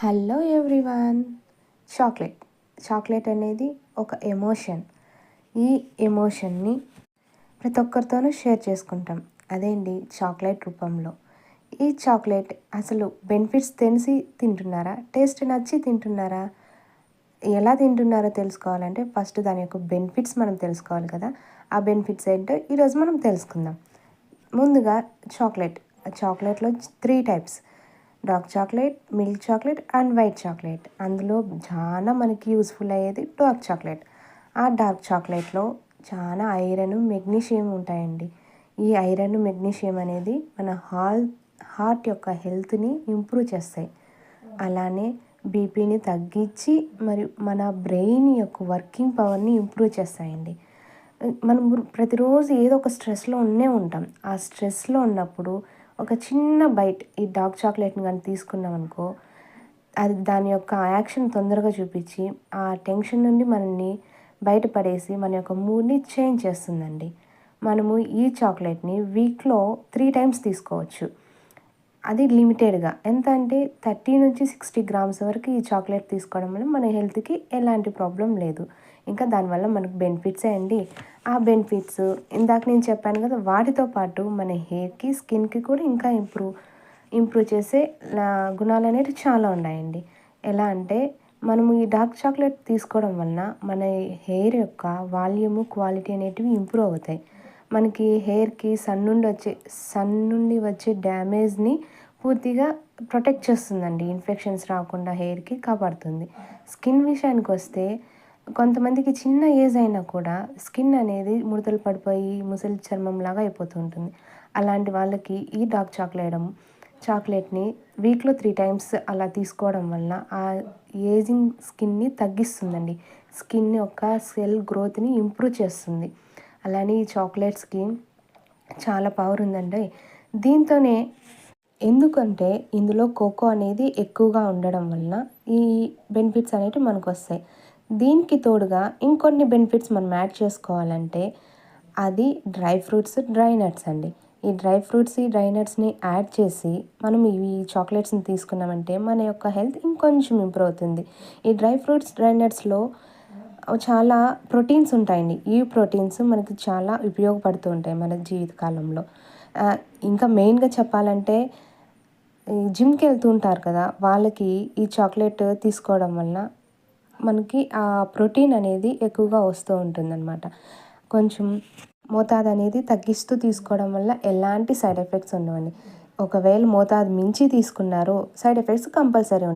Hello everyone. Chocolate అనేది ఒక emotion. ఈ ఎమోషన్ని ప్రతి ఒక్కరితోనూ షేర్ చేసుకుంటాం. అదేంటి చాక్లెట్ రూపంలో. ఈ చాక్లెట్ అసలు బెనిఫిట్స్ తెలిసి తింటున్నారా, టేస్ట్ నచ్చి తింటున్నారా, ఎలా తింటున్నారో తెలుసుకోవాలంటే ఫస్ట్ దాని యొక్క బెనిఫిట్స్ మనం తెలుసుకోవాలి కదా. ఆ బెనిఫిట్స్ ఏంటో ఈరోజు మనం తెలుసుకుందాం. ముందుగా చాక్లెట్లో 3 types: dark chocolate, milk chocolate and white chocolate. అందులో చాలా మనకి యూస్ఫుల్ అయ్యేది డార్క్ చాక్లెట్. ఆ డార్క్ చాక్లెట్లో చాలా ఐరన్, మెగ్నీషియం ఉంటాయండి. ఈ ఐరన్, మెగ్నీషియం అనేది మన హార్ట్ యొక్క హెల్త్ని ఇంప్రూవ్ చేస్తాయి. అలానే బీపీని తగ్గించి మరియు మన బ్రెయిన్ యొక్క వర్కింగ్ పవర్ని ఇంప్రూవ్ చేస్తాయండి. మనం ప్రతిరోజు ఏదో ఒక స్ట్రెస్లో ఉంటాం. ఆ స్ట్రెస్లో ఉన్నప్పుడు ఒక చిన్న బైట్ ఈ డార్క్ చాక్లెట్ని కానీ తీసుకున్నాం అనుకో, అది దాని యొక్క యాక్షన్ తొందరగా చూపించి ఆ టెన్షన్ నుండి మనల్ని బయటపడేసి మన యొక్క మూడ్ని చేంజ్ చేస్తుందండి. మనము ఈ చాక్లెట్ని వీక్లో 3 టైమ్స్ తీసుకోవచ్చు. అది లిమిటెడ్గా. ఎంత అంటే 30 నుంచి 60 గ్రామ్స్ వరకు ఈ చాక్లెట్ తీసుకోవడం వల్ల మన హెల్త్కి ఎలాంటి ప్రాబ్లం లేదు. ఇంకా దానివల్ల మనకు బెనిఫిట్సే అండి. ఆ బెనిఫిట్స్ ఇందాక నేను చెప్పాను కదా, వాటితో పాటు మన హెయిర్కి, స్కిన్కి కూడా ఇంకా ఇంప్రూవ్ చేసే గుణాలు అనేవి చాలా ఉన్నాయండి. ఎలా అంటే మనము ఈ డార్క్ చాక్లెట్ తీసుకోవడం వలన మన హెయిర్ యొక్క వాల్యూము, క్వాలిటీ అనేటివి ఇంప్రూవ్ అవుతాయి. మనకి హెయిర్కి సన్ నుండి వచ్చే డ్యామేజ్ని పూర్తిగా ప్రొటెక్ట్ చేస్తుందండి. ఇన్ఫెక్షన్స్ రాకుండా హెయిర్కి కాపాడుతుంది. స్కిన్ విషయానికి వస్తే కొంతమందికి చిన్న ఏజ్ అయినా కూడా స్కిన్ అనేది ముడతలు పడిపోయి ముసలి చర్మంలాగా అయిపోతూ ఉంటుంది. అలాంటి వాళ్ళకి ఈ డార్క్ చాక్లెట్ని వీక్లో 3 టైమ్స్ అలా తీసుకోవడం వల్ల ఆ ఏజింగ్ స్కిన్ని తగ్గిస్తుందండి. స్కిన్ యొక్క సెల్ గ్రోత్ని ఇంప్రూవ్ చేస్తుంది. అలానే ఈ చాక్లెట్స్కి చాలా పవర్ ఉందండి. దీంతోనే ఎందుకంటే ఇందులో కోకో అనేది ఎక్కువగా ఉండడం వలన ఈ బెనిఫిట్స్ అనేవి మనకు వస్తాయి. దీనికి తోడుగా ఇంకొన్ని బెనిఫిట్స్ మనం యాడ్ చేసుకోవాలంటే అది డ్రై ఫ్రూట్స్, డ్రై నట్స్ అండి. ఈ డ్రై ఫ్రూట్స్, ఈ డ్రై నట్స్ని యాడ్ చేసి మనం ఇవి చాక్లెట్స్ని తీసుకున్నామంటే మన యొక్క హెల్త్ ఇంకొంచెం ఇంప్రూవ్ అవుతుంది. ఈ డ్రై ఫ్రూట్స్, డ్రై నట్స్లో చాలా ప్రోటీన్స్ ఉంటాయండి. ఈ ప్రోటీన్స్ మనకి చాలా ఉపయోగపడుతూ ఉంటాయి మన జీవితకాలంలో. ఇంకా మెయిన్గా చెప్పాలంటే జిమ్కి వెళ్తూ ఉంటారు కదా, వాళ్ళకి ఈ చాక్లెట్ తీసుకోవడం వల్ల మనకి ఆ ప్రోటీన్ అనేది ఎక్కువగా వస్తూ ఉంటుందన్నమాట. కొంచెం మోతాదు అనేది తగ్గిస్తూ తీసుకోవడం వల్ల ఎలాంటి సైడ్ ఎఫెక్ట్స్ ఉండవండి. ఒకవేళ మోతాదు మించి తీసుకున్నారో సైడ్ ఎఫెక్ట్స్ కంపల్సరీ ఉంటాయి.